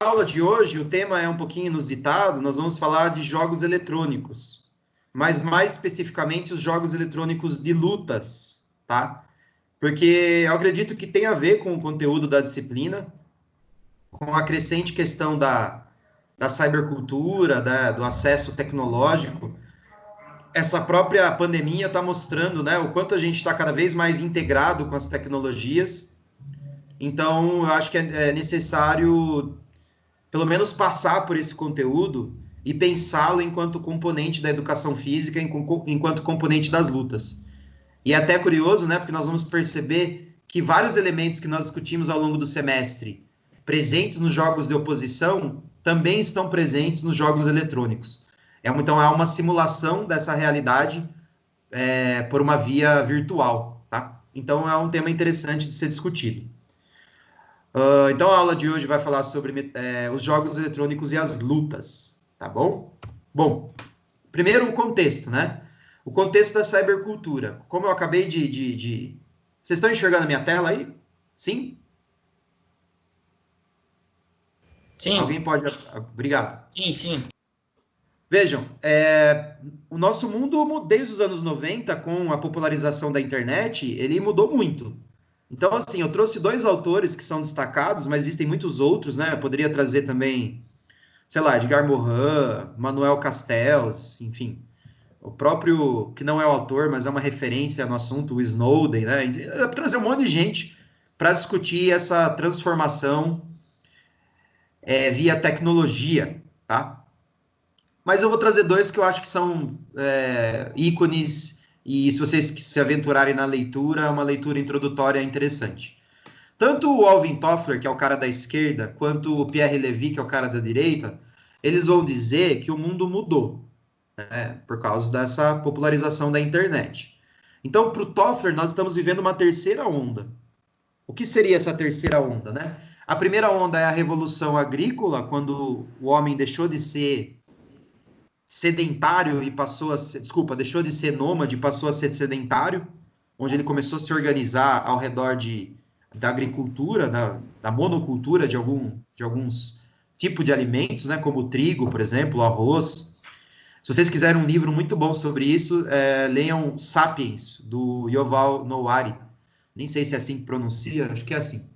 aula de hoje, o tema é um pouquinho inusitado, nós vamos falar de jogos eletrônicos, mas mais especificamente os jogos eletrônicos de lutas, tá? Porque eu acredito que tem a ver com o conteúdo da disciplina, com a crescente questão da cybercultura, do acesso tecnológico. Essa própria pandemia está mostrando, né, o quanto a gente está cada vez mais integrado com as tecnologias. Então, eu acho que é necessário pelo menos passar por esse conteúdo e pensá-lo enquanto componente da educação física, enquanto componente das lutas. E é até curioso, né, porque nós vamos perceber que vários elementos que nós discutimos ao longo do semestre, presentes nos jogos de oposição, também estão presentes nos jogos eletrônicos. Então, há uma simulação dessa realidade por uma via virtual, tá? Então, é um tema interessante de ser discutido. Então, a aula de hoje vai falar sobre os jogos eletrônicos e as lutas, tá bom? Bom, primeiro o contexto, né? O contexto da cybercultura. Como eu acabei de... Vocês estão enxergando a minha tela aí? Sim? Sim, Alguém pode... Obrigado. sim. Vejam, o nosso mundo, desde os anos 90, com a popularização da internet, ele mudou muito. Então, assim, eu trouxe dois autores que são destacados, mas existem muitos outros, né? Eu poderia trazer também, sei lá, Edgar Morin, Manuel Castells, enfim. O próprio, que não é o autor, mas é uma referência no assunto, o Snowden, né? Dá pra trazer um monte de gente para discutir essa transformação via tecnologia, tá? Mas eu vou trazer dois que eu acho que são ícones, e se vocês se aventurarem na leitura, é uma leitura introdutória interessante. Tanto o Alvin Toffler, que é o cara da esquerda, quanto o Pierre Levy, que é o cara da direita, eles vão dizer que o mundo mudou, né, por causa dessa popularização da internet. Então, para o Toffler, nós estamos vivendo uma terceira onda. O que seria essa terceira onda, né? A primeira onda é a revolução agrícola, quando o homem deixou de ser sedentário e passou a ser, desculpa, deixou de ser nômade e passou a ser sedentário, onde ele começou a se organizar ao redor da agricultura, da monocultura de alguns tipos de alimentos, né, como o trigo, por exemplo, o arroz. Se vocês quiserem um livro muito bom sobre isso, leiam Sapiens, do Yuval Noah Harari. Nem sei se é assim que pronuncia, acho que é assim.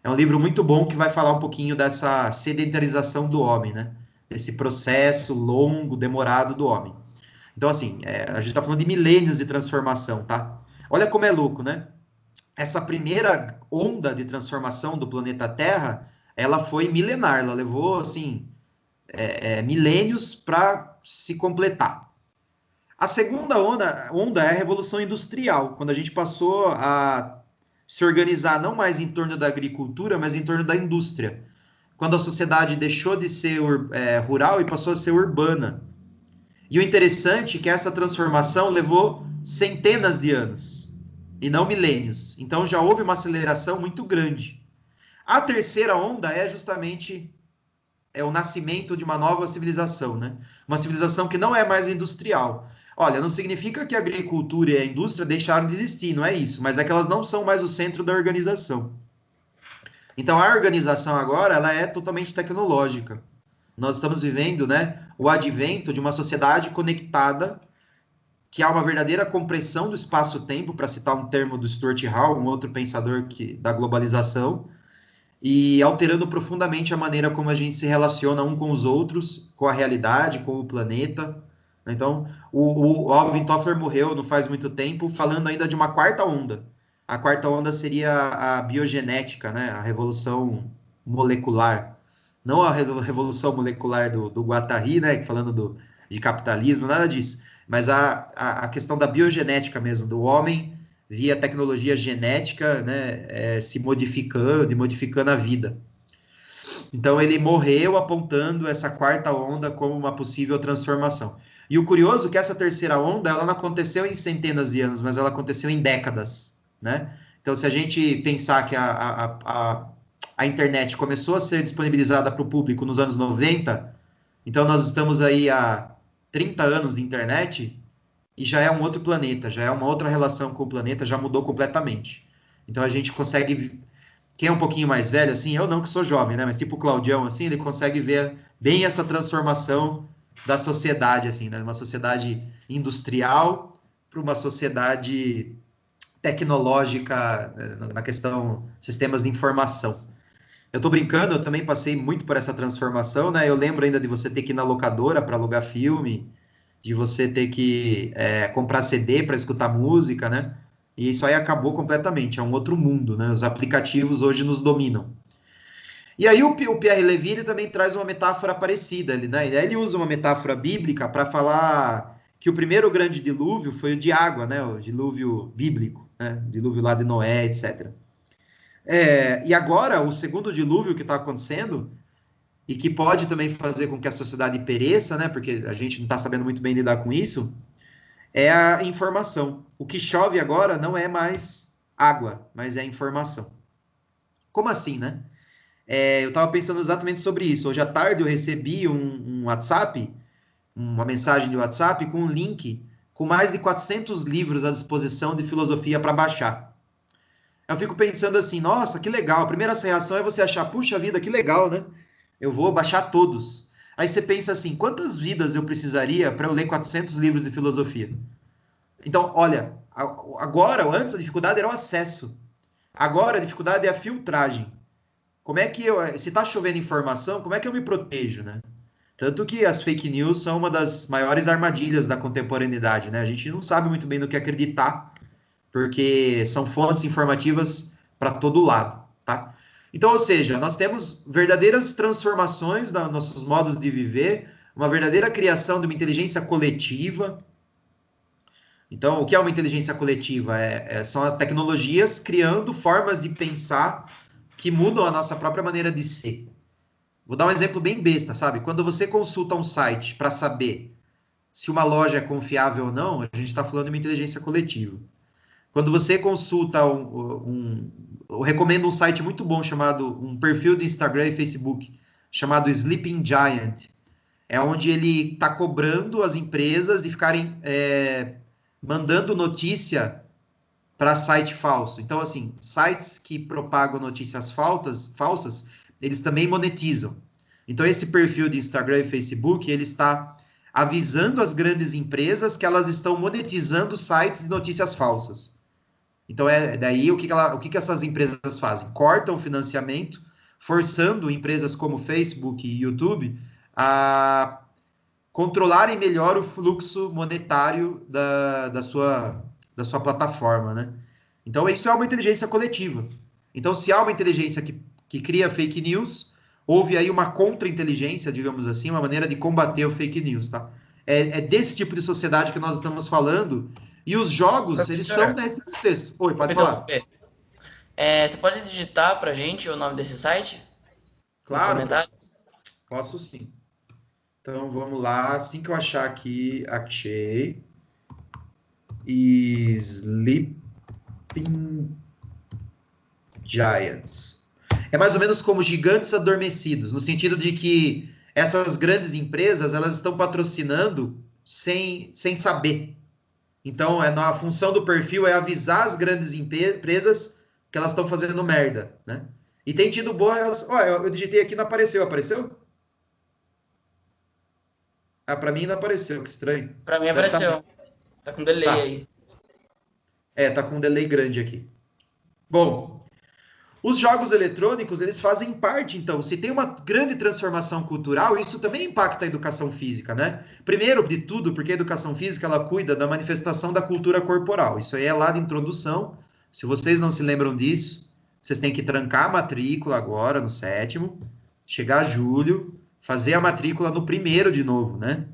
É um livro muito bom que vai falar um pouquinho dessa sedentarização do homem, né? Esse processo longo, demorado do homem. Então, assim, a gente está falando de milênios de transformação, tá? Olha como é louco, né? Essa primeira onda de transformação do planeta Terra, ela foi milenar, ela levou, assim, milênios para se completar. A segunda onda é a Revolução Industrial, quando a gente passou a se organizar não mais em torno da agricultura, mas em torno da indústria. Quando a sociedade deixou de ser rural e passou a ser urbana. E o interessante é que essa transformação levou centenas de anos, e não milênios. Então já houve uma aceleração muito grande. A terceira onda é justamente o nascimento de uma nova civilização, né? Uma civilização que não é mais industrial. Olha, não significa que a agricultura e a indústria deixaram de existir, não é isso, mas é que elas não são mais o centro da organização. Então a organização agora, ela é totalmente tecnológica. Nós estamos vivendo, né, o advento de uma sociedade conectada, que há uma verdadeira compressão do espaço-tempo, para citar um termo do Stuart Hall, um outro pensador da globalização, e alterando profundamente a maneira como a gente se relaciona um com os outros, com a realidade, com o planeta. Então, o Alvin Toffler morreu não faz muito tempo, falando ainda de uma quarta onda. A quarta onda seria a biogenética, né? A revolução molecular. Não a revolução molecular do Guattari, né? Falando de capitalismo, nada disso. Mas a questão da biogenética mesmo, do homem via tecnologia genética, né, se modificando e modificando a vida. Então ele morreu apontando essa quarta onda como uma possível transformação. E o curioso é que essa terceira onda, ela não aconteceu em centenas de anos, mas ela aconteceu em décadas, né? Então, se a gente pensar que a internet começou a ser disponibilizada para o público nos anos 90, então nós estamos aí há 30 anos de internet, e já é um outro planeta, já é uma outra relação com o planeta, já mudou completamente. Então a gente consegue quem é um pouquinho mais velho, assim, eu não que sou jovem, né? Mas tipo o Claudião, assim, ele consegue ver bem essa transformação da sociedade, assim, né? Uma sociedade industrial para uma sociedade tecnológica, na questão sistemas de informação. Eu tô brincando, eu também passei muito por essa transformação, né? Eu lembro ainda de você ter que ir na locadora para alugar filme, de você ter que comprar CD para escutar música, né? E isso aí acabou completamente, é um outro mundo, né? Os aplicativos hoje nos dominam. E aí o Pierre Levy ele também traz uma metáfora parecida, né? Ele usa uma metáfora bíblica para falar que o primeiro grande dilúvio foi o de água, né? O dilúvio bíblico, né? O dilúvio lá de Noé, etc. E agora, o segundo dilúvio que está acontecendo, e que pode também fazer com que a sociedade pereça, né? Porque a gente não está sabendo muito bem lidar com isso, é a informação. O que chove agora não é mais água, mas é informação. Como assim, né? Eu estava pensando exatamente sobre isso. Hoje à tarde eu recebi um WhatsApp, uma mensagem de WhatsApp com um link com mais de 400 livros à disposição de filosofia para baixar. Eu fico pensando assim, nossa, que legal. A primeira reação é você achar, puxa vida, que legal, né? Eu vou baixar todos. Aí você pensa assim, quantas vidas eu precisaria para eu ler 400 livros de filosofia? Então, olha, agora, antes a dificuldade era o acesso. Agora a dificuldade é a filtragem. Como é que se está chovendo informação, como é que eu me protejo, né? Tanto que as fake news são uma das maiores armadilhas da contemporaneidade, né? A gente não sabe muito bem no que acreditar, porque são fontes informativas para todo lado, tá? Então, ou seja, nós temos verdadeiras transformações nos nossos modos de viver, uma verdadeira criação de uma inteligência coletiva. Então, o que é uma inteligência coletiva? São as tecnologias criando formas de pensar que mudam a nossa própria maneira de ser. Vou dar um exemplo bem besta, sabe? Quando você consulta um site para saber se uma loja é confiável ou não, a gente está falando de uma inteligência coletiva. Quando você consulta eu recomendo um site muito bom chamado, um perfil de Instagram e Facebook, chamado Sleeping Giant. É onde ele está cobrando as empresas de ficarem mandando notícia para site falso. Então, assim, sites que propagam notícias falsas, eles também monetizam. Então, esse perfil de Instagram e Facebook, ele está avisando as grandes empresas que elas estão monetizando sites de notícias falsas. Então, daí o que essas empresas fazem? Cortam o financiamento, forçando empresas como Facebook e YouTube a controlarem melhor o fluxo monetário da sua plataforma, né? Então, isso é uma inteligência coletiva. Então, se há uma inteligência que cria fake news, houve aí uma contra-inteligência, digamos assim, uma maneira de combater o fake news, tá? É desse tipo de sociedade que nós estamos falando, e os jogos, eles estão Professor, nesse contexto. Oi, vou pode falar. interromper. Você pode digitar pra gente o nome desse site no Claro, comentário? posso sim. Então, vamos lá. Assim que eu achar aqui, achei. Sleeping Giants. É mais ou menos como gigantes adormecidos, no sentido de que essas grandes empresas, elas estão patrocinando sem saber. Então, a função do perfil é avisar as grandes empresas que elas estão fazendo merda, né? E tem tido boas... Ó, eu digitei aqui e não apareceu. Apareceu? Ah, para mim não apareceu, que estranho. Pra mim Deve estar... apareceu. Tá com delay Tá. aí. Tá com um delay grande aqui. Bom, os jogos eletrônicos, eles fazem parte, então, se tem uma grande transformação cultural, isso também impacta a educação física, né? Primeiro de tudo, porque a educação física, ela cuida da manifestação da cultura corporal. Isso aí é lá de introdução. Se vocês não se lembram disso, vocês têm que trancar a matrícula agora, no sétimo, chegar a julho, fazer a matrícula no primeiro de novo, né?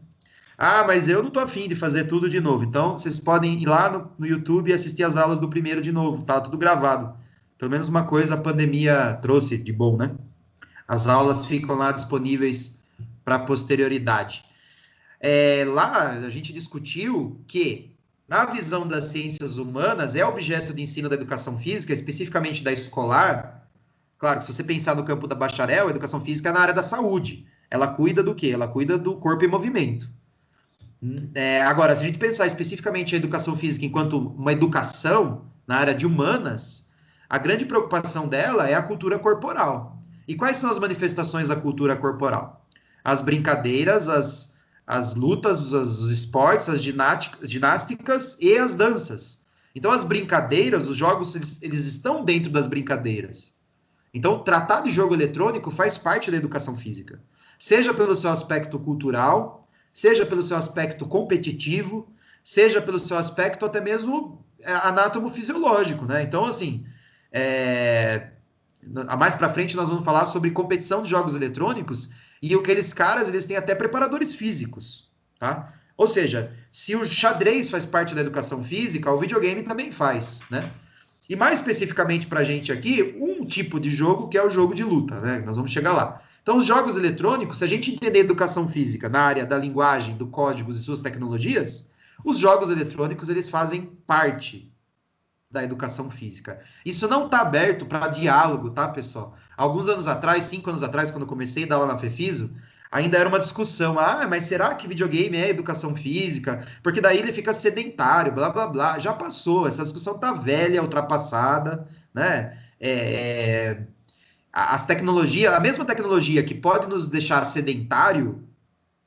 Ah, mas eu não tô afim de fazer tudo de novo. Então, vocês podem ir lá no YouTube e assistir as aulas do primeiro de novo. Tá tudo gravado. Pelo menos uma coisa a pandemia trouxe de bom, né? As aulas ficam lá disponíveis para posterioridade. Lá a gente discutiu que, na visão das ciências humanas, é objeto de ensino da educação física, especificamente da escolar. Claro que se você pensar no campo da bacharel, a educação física é na área da saúde. Ela cuida do quê? Ela cuida do corpo em movimento. Agora, se a gente pensar especificamente a educação física enquanto uma educação na área de humanas, A grande preocupação dela é a cultura corporal. E quais são as manifestações da cultura corporal? As brincadeiras, as lutas, os esportes, as ginásticas e as danças. Então, as brincadeiras, os jogos, eles estão dentro das brincadeiras. Então, tratar de jogo eletrônico faz parte da educação física. Seja pelo seu aspecto cultural, seja pelo seu aspecto competitivo, seja pelo seu aspecto até mesmo anátomo-fisiológico, né? Então, assim, mais para frente nós vamos falar sobre competição de jogos eletrônicos e aqueles caras, eles têm até preparadores físicos, tá? Ou seja, se o xadrez faz parte da educação física, o videogame também faz, né? E mais especificamente para a gente aqui, um tipo de jogo que é o jogo de luta, né? Nós vamos chegar lá. Então, os jogos eletrônicos, se a gente entender educação física na área da linguagem, do códigos e suas tecnologias, os jogos eletrônicos, eles fazem parte da educação física. Isso não está aberto para diálogo, tá, pessoal? Alguns anos atrás, 5 anos atrás, quando eu comecei a dar aula na FEFISO, ainda era uma discussão. Ah, mas será que videogame é educação física? Porque daí ele fica sedentário, blá, blá, blá. Já passou, essa discussão tá velha, ultrapassada, né? As tecnologias, a mesma tecnologia que pode nos deixar sedentário,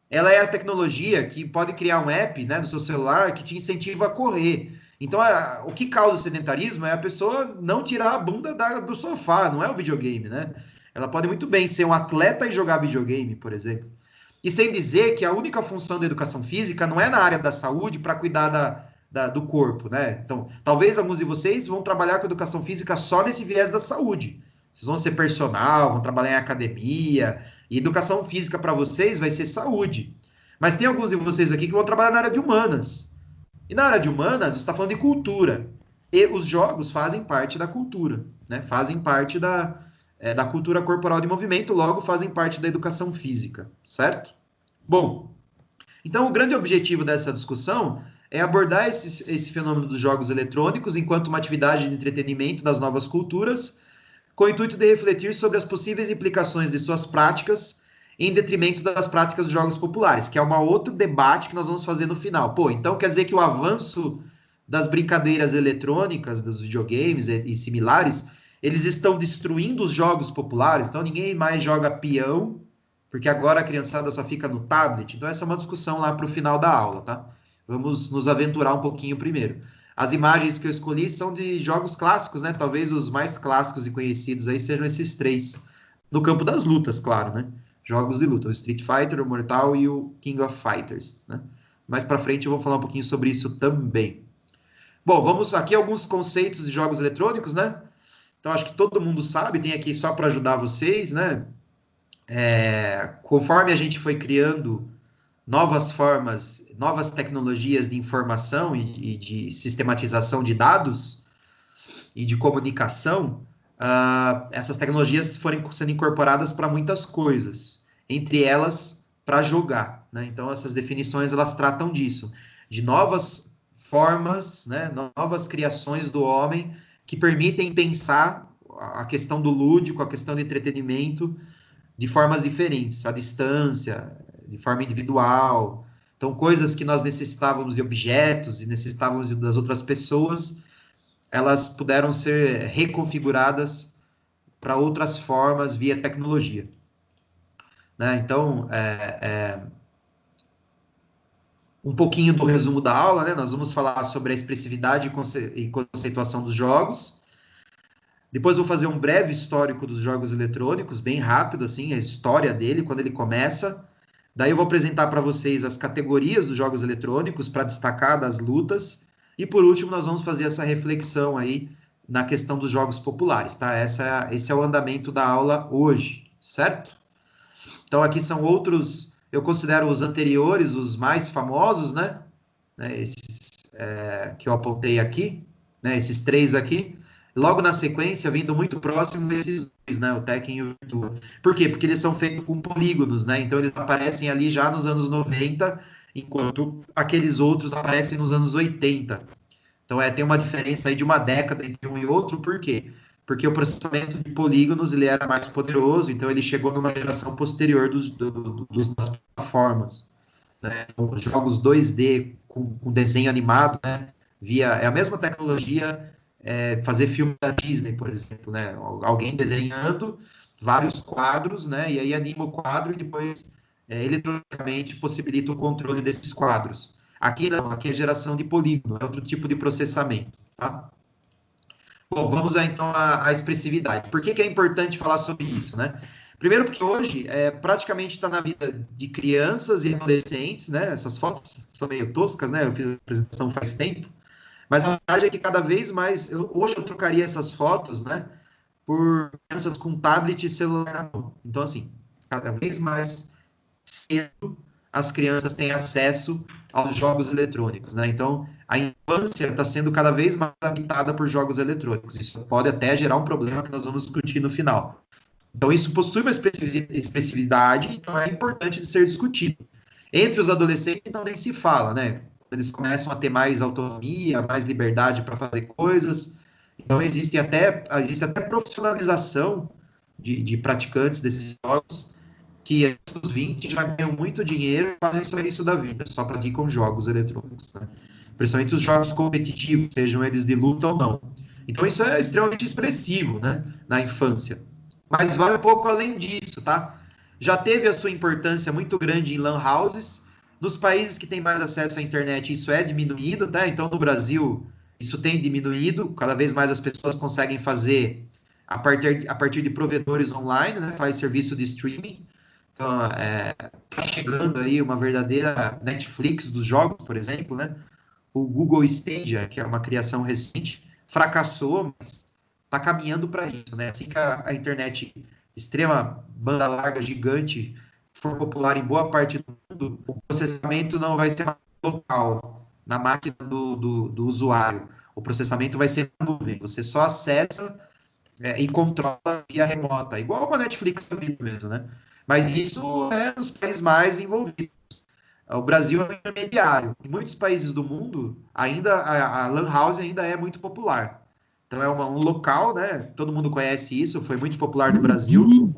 ela é a tecnologia que pode criar um app, né, no seu celular que te incentiva a correr. Então, o que causa sedentarismo é a pessoa não tirar a bunda do sofá, não é o videogame, né? Ela pode muito bem ser um atleta e jogar videogame, por exemplo. E sem dizer que a única função da educação física não é na área da saúde para cuidar do corpo, né? Então, talvez alguns de vocês vão trabalhar com educação física só nesse viés da saúde. Vocês vão ser personal, vão trabalhar em academia, e educação física para vocês vai ser saúde. Mas tem alguns de vocês aqui que vão trabalhar na área de humanas. E na área de humanas, você está falando de cultura. E os jogos fazem parte da cultura, né? Fazem parte da cultura corporal de movimento, logo fazem parte da educação física, certo? Bom, então o grande objetivo dessa discussão é abordar esse fenômeno dos jogos eletrônicos enquanto uma atividade de entretenimento das novas culturas, com o intuito de refletir sobre as possíveis implicações de suas práticas em detrimento das práticas dos jogos populares, que é um outro debate que nós vamos fazer no final. Pô, então quer dizer que o avanço das brincadeiras eletrônicas, dos videogames e similares, eles estão destruindo os jogos populares, então ninguém mais joga peão, porque agora a criançada só fica no tablet. Então essa é uma discussão lá para o final da aula, tá? Vamos nos aventurar um pouquinho primeiro. As imagens que eu escolhi são de jogos clássicos, né? Talvez os mais clássicos e conhecidos aí sejam esses três. No campo das lutas, claro, né? Jogos de luta, o Street Fighter, o Mortal e o King of Fighters, né? Mais para frente eu vou falar um pouquinho sobre isso também. Bom, vamos aqui alguns conceitos de jogos eletrônicos, né? Então acho que todo mundo sabe, tem aqui só para ajudar vocês, né? Conforme a gente foi criando novas formas, novas tecnologias de informação e de sistematização de dados e de comunicação, essas tecnologias foram sendo incorporadas para muitas coisas, entre elas para jogar, né? Então essas definições elas tratam disso, de novas formas, né, novas criações do homem que permitem pensar a questão do lúdico, a questão do entretenimento de formas diferentes, à distância, de forma individual. Então, coisas que nós necessitávamos de objetos e necessitávamos das outras pessoas, elas puderam ser reconfiguradas para outras formas via tecnologia. Né? Então, um pouquinho do resumo da aula, né? Nós vamos falar sobre a expressividade e conceituação dos jogos. Depois vou fazer um breve histórico dos jogos eletrônicos, bem rápido, assim, a história dele, quando ele começa. Daí eu vou apresentar para vocês as categorias dos jogos eletrônicos, para destacar das lutas. E por último, nós vamos fazer essa reflexão aí na questão dos jogos populares, tá? Esse é o andamento da aula hoje, certo? Então aqui são outros, eu considero os anteriores, os mais famosos, né? Esses que eu apontei aqui, né? Esses três aqui. Logo na sequência, vindo muito próximo desses dois, né? O Tekken e o Virtua. Por quê? Porque eles são feitos com polígonos, né? Então eles aparecem ali já nos anos 90, enquanto aqueles outros aparecem nos anos 80. Então tem uma diferença aí de uma década entre um e outro, por quê? Porque o processamento de polígonos ele era mais poderoso, então ele chegou numa geração posterior das plataformas. Né? Então, os jogos 2D com desenho animado, né? É a mesma tecnologia fazer filme da Disney, por exemplo, né? Alguém desenhando vários quadros, né? E aí anima o quadro e depois eletronicamente possibilita o controle desses quadros. Aqui não, aqui é geração de polígono, é outro tipo de processamento, tá? Bom, vamos então à expressividade. Por que é importante falar sobre isso, né? Primeiro porque hoje praticamente está na vida de crianças e adolescentes, né? Essas fotos são meio toscas, né? Eu fiz a apresentação faz tempo, mas a verdade é que cada vez mais, hoje eu trocaria essas fotos, né, por crianças com tablet e celular na mão. Então, assim, cada vez mais cedo as crianças têm acesso aos jogos eletrônicos, né? Então, a infância está sendo cada vez mais habitada por jogos eletrônicos. Isso pode até gerar um problema que nós vamos discutir no final. Então, isso possui uma expressividade, então é importante de ser discutido. Entre os adolescentes, então, nem se fala, né? Eles começam a ter mais autonomia, mais liberdade para fazer coisas. Então, existe até profissionalização de praticantes desses jogos que antes dos 20 já ganham muito dinheiro e fazem só isso da vida, só praticam jogos eletrônicos, né? Principalmente os jogos competitivos, sejam eles de luta ou não. Então, isso é extremamente expressivo, né, na infância. Mas vai um pouco além disso, tá? Já teve a sua importância muito grande em lan houses. Nos países que têm mais acesso à internet, isso é diminuído, tá? Então, no Brasil, isso tem diminuído. Cada vez mais as pessoas conseguem fazer a partir de provedores online, né? Faz serviço de streaming. Então, tá chegando aí uma verdadeira Netflix dos jogos, por exemplo, né? O Google Stadia, que é uma criação recente, fracassou, mas está caminhando para isso, né? Assim que a internet extrema, banda larga, gigante, for popular em boa parte do mundo, o processamento não vai ser mais local, na máquina do usuário. O processamento vai ser na nuvem. Você só acessa e controla via remota, igual uma Netflix também mesmo, né? Mas isso é nos países mais envolvidos. O Brasil é um intermediário. Em muitos países do mundo, ainda a Lan House ainda é muito popular. Então é um local, né? Todo mundo conhece isso, foi muito popular no Brasil.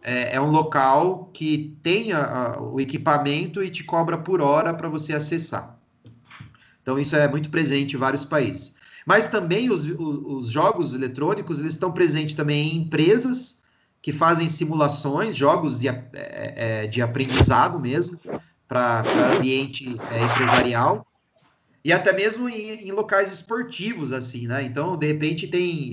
É um local que tem o equipamento e te cobra por hora para você acessar. Então isso é muito presente em vários países. Mas também os jogos eletrônicos, eles estão presentes também em empresas que fazem simulações, jogos de aprendizado mesmo, para ambiente empresarial, e até mesmo em locais esportivos, assim, né? Então, de repente, tem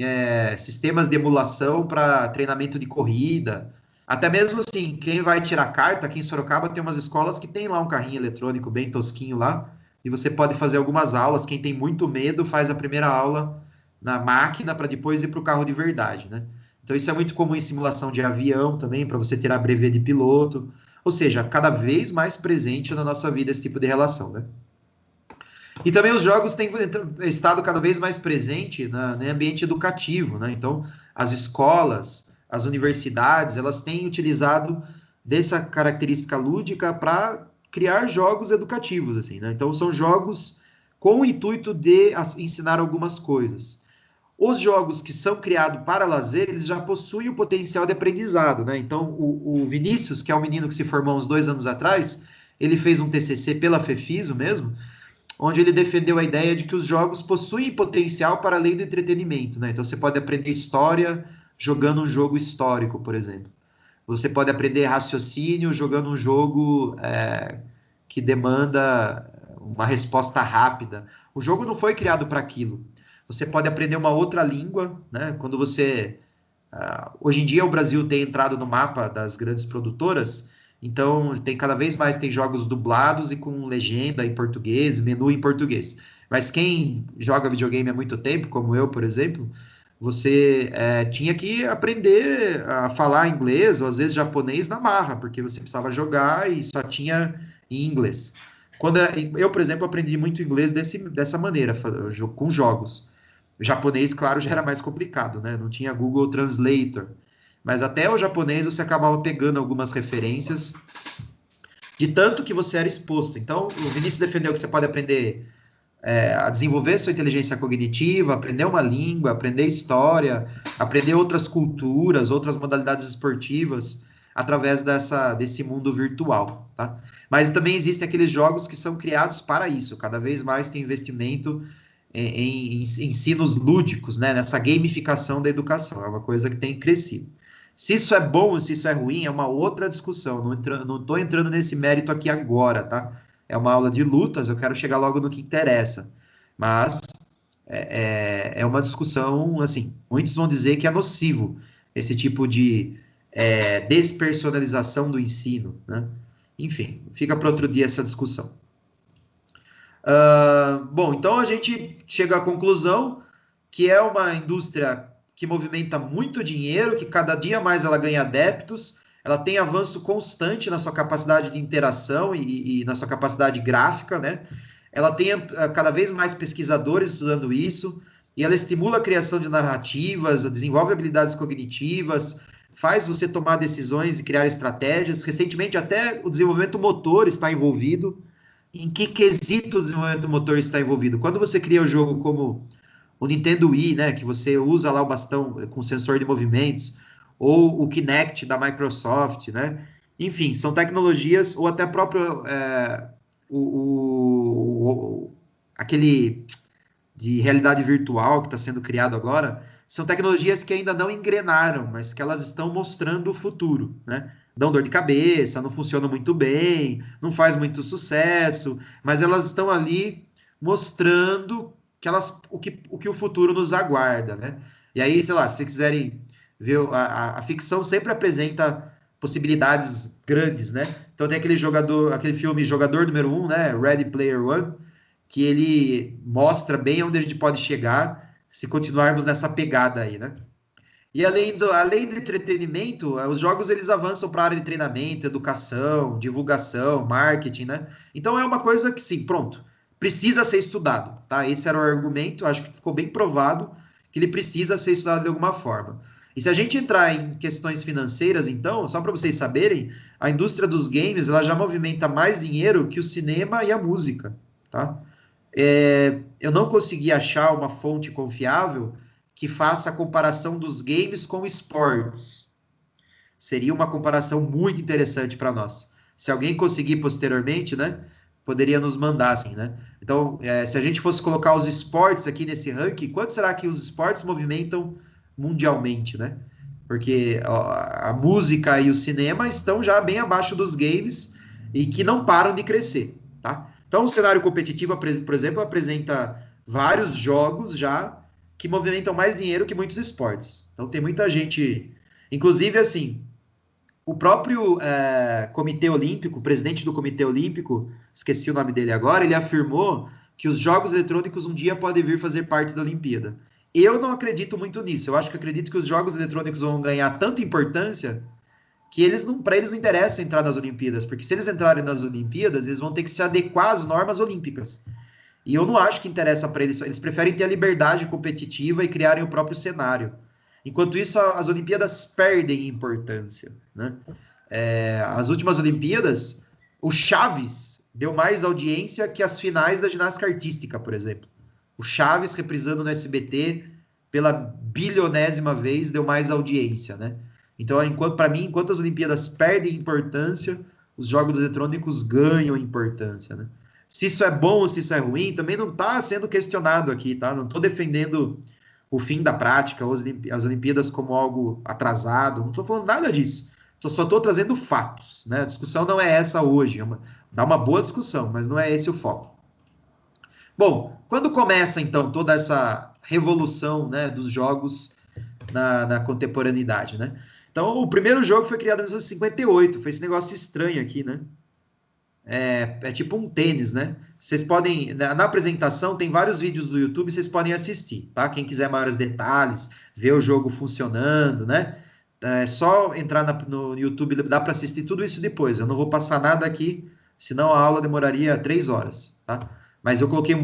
sistemas de emulação para treinamento de corrida. Até mesmo assim, quem vai tirar carta, aqui em Sorocaba tem umas escolas que tem lá um carrinho eletrônico bem tosquinho lá, e você pode fazer algumas aulas. Quem tem muito medo faz a primeira aula na máquina para depois ir para o carro de verdade, né? Então, isso é muito comum em simulação de avião também, para você tirar brevet de piloto. Ou seja, cada vez mais presente na nossa vida esse tipo de relação, né? E também os jogos têm estado cada vez mais presente no ambiente educativo, né? Então, as escolas, as universidades, elas têm utilizado dessa característica lúdica para criar jogos educativos, assim, né? Então, são jogos com o intuito de ensinar algumas coisas. Os jogos que são criados para lazer, eles já possuem o potencial de aprendizado, né? Então, o Vinícius, que é um menino que se formou uns 2 anos atrás, ele fez um TCC pela Fefiso mesmo, onde ele defendeu a ideia de que os jogos possuem potencial para além do entretenimento, né? Então você pode aprender história jogando um jogo histórico, por exemplo. Você pode aprender raciocínio jogando um jogo que demanda uma resposta rápida. O jogo não foi criado para aquilo. Você pode aprender uma outra língua, né? Quando você hoje em dia o Brasil tem entrado no mapa das grandes produtoras, então tem cada vez mais tem jogos dublados e com legenda em português, menu em português. Mas quem joga videogame há muito tempo, como eu, por exemplo, você tinha que aprender a falar inglês ou às vezes japonês na marra, porque você precisava jogar e só tinha em inglês. Eu, por exemplo, aprendi muito inglês dessa maneira, com jogos. O japonês, claro, já era mais complicado, né? Não tinha Google Translator. Mas até o japonês você acabava pegando algumas referências de tanto que você era exposto. Então, o Vinícius defendeu que você pode aprender a desenvolver sua inteligência cognitiva, aprender uma língua, aprender história, aprender outras culturas, outras modalidades esportivas, através desse mundo virtual, tá? Mas também existem aqueles jogos que são criados para isso. Cada vez mais tem investimento em ensinos lúdicos, né, nessa gamificação da educação. É uma coisa que tem crescido. Se isso é bom ou se isso é ruim, é uma outra discussão. Não estou entrando nesse mérito aqui agora, tá? É uma aula de lutas, eu quero chegar logo no que interessa. Mas é uma discussão, assim, muitos vão dizer que é nocivo esse tipo de despersonalização do ensino, né? Enfim, fica para outro dia essa discussão. Bom, então a gente chega à conclusão que é uma indústria que movimenta muito dinheiro, que cada dia mais ela ganha adeptos, ela tem avanço constante na sua capacidade de interação e na sua capacidade gráfica, né? Ela tem cada vez mais pesquisadores estudando isso, e ela estimula a criação de narrativas, desenvolve habilidades cognitivas, faz você tomar decisões e criar estratégias. Recentemente, até o desenvolvimento motor está envolvido. Em que quesito o desenvolvimento motor está envolvido? Quando você cria o jogo como o Nintendo Wii, né, que você usa lá o bastão com sensor de movimentos, ou o Kinect da Microsoft, né? Enfim, são tecnologias, ou até próprio aquele de realidade virtual que está sendo criado agora, são tecnologias que ainda não engrenaram, mas que elas estão mostrando o futuro, né? Dão dor de cabeça, não funcionam muito bem, não faz muito sucesso, mas elas estão ali mostrando que o que o futuro nos aguarda, né? E aí, sei lá, se vocês quiserem ver, a ficção sempre apresenta possibilidades grandes, né? Então tem aquele jogador, aquele filme Jogador Número 1, né? Ready Player One, que ele mostra bem onde a gente pode chegar se continuarmos nessa pegada aí, né? E além do entretenimento, os jogos eles avançam para a área de treinamento, educação, divulgação, marketing, né? Então é uma coisa que, sim, pronto, precisa ser estudado, tá? Esse era o argumento, acho que ficou bem provado que ele precisa ser estudado de alguma forma. E se a gente entrar em questões financeiras, então, só para vocês saberem, a indústria dos games ela já movimenta mais dinheiro que o cinema e a música, tá? Eu não consegui achar uma fonte confiável que faça a comparação dos games com esportes. Seria uma comparação muito interessante para nós. Se alguém conseguir posteriormente, né, poderia nos mandar, assim, né? Então, se a gente fosse colocar os esportes aqui nesse ranking, quanto será que os esportes movimentam mundialmente, né? Porque a música e o cinema estão já bem abaixo dos games e que não param de crescer, tá? Então, o cenário competitivo, por exemplo, apresenta vários jogos já que movimentam mais dinheiro que muitos esportes. Então, tem muita gente... Inclusive, assim, o próprio Comitê Olímpico, o presidente do Comitê Olímpico, esqueci o nome dele agora, ele afirmou que os jogos eletrônicos um dia podem vir fazer parte da Olimpíada. Eu não acredito muito nisso. Eu acho que acredito que os jogos eletrônicos vão ganhar tanta importância que para eles não interessa entrar nas Olimpíadas, porque se eles entrarem nas Olimpíadas, eles vão ter que se adequar às normas olímpicas. E eu não acho que interessa para eles. Eles preferem ter a liberdade competitiva e criarem o próprio cenário. Enquanto isso, as Olimpíadas perdem importância, né? As últimas Olimpíadas, o Chaves deu mais audiência que as finais da ginástica artística, por exemplo. O Chaves, reprisando no SBT pela bilionésima vez, deu mais audiência, né? Então, para mim, enquanto as Olimpíadas perdem importância, os jogos eletrônicos ganham importância, né? Se isso é bom ou se isso é ruim, também não está sendo questionado aqui, tá? Não estou defendendo o fim da prática, ou as Olimpíadas como algo atrasado, não estou falando nada disso. Só estou trazendo fatos, né? A discussão não é essa hoje, dá uma boa discussão, mas não é esse o foco. Bom, quando começa, então, toda essa revolução, né, dos jogos na contemporaneidade, né? Então, o primeiro jogo foi criado em 1958, foi esse negócio estranho aqui, né? É tipo um tênis, né? Vocês podem, na apresentação, tem vários vídeos do YouTube, vocês podem assistir, tá? Quem quiser maiores detalhes, ver o jogo funcionando, né? É só entrar no YouTube, dá para assistir tudo isso depois. Eu não vou passar nada aqui, senão a aula demoraria 3 horas, tá? Mas eu coloquei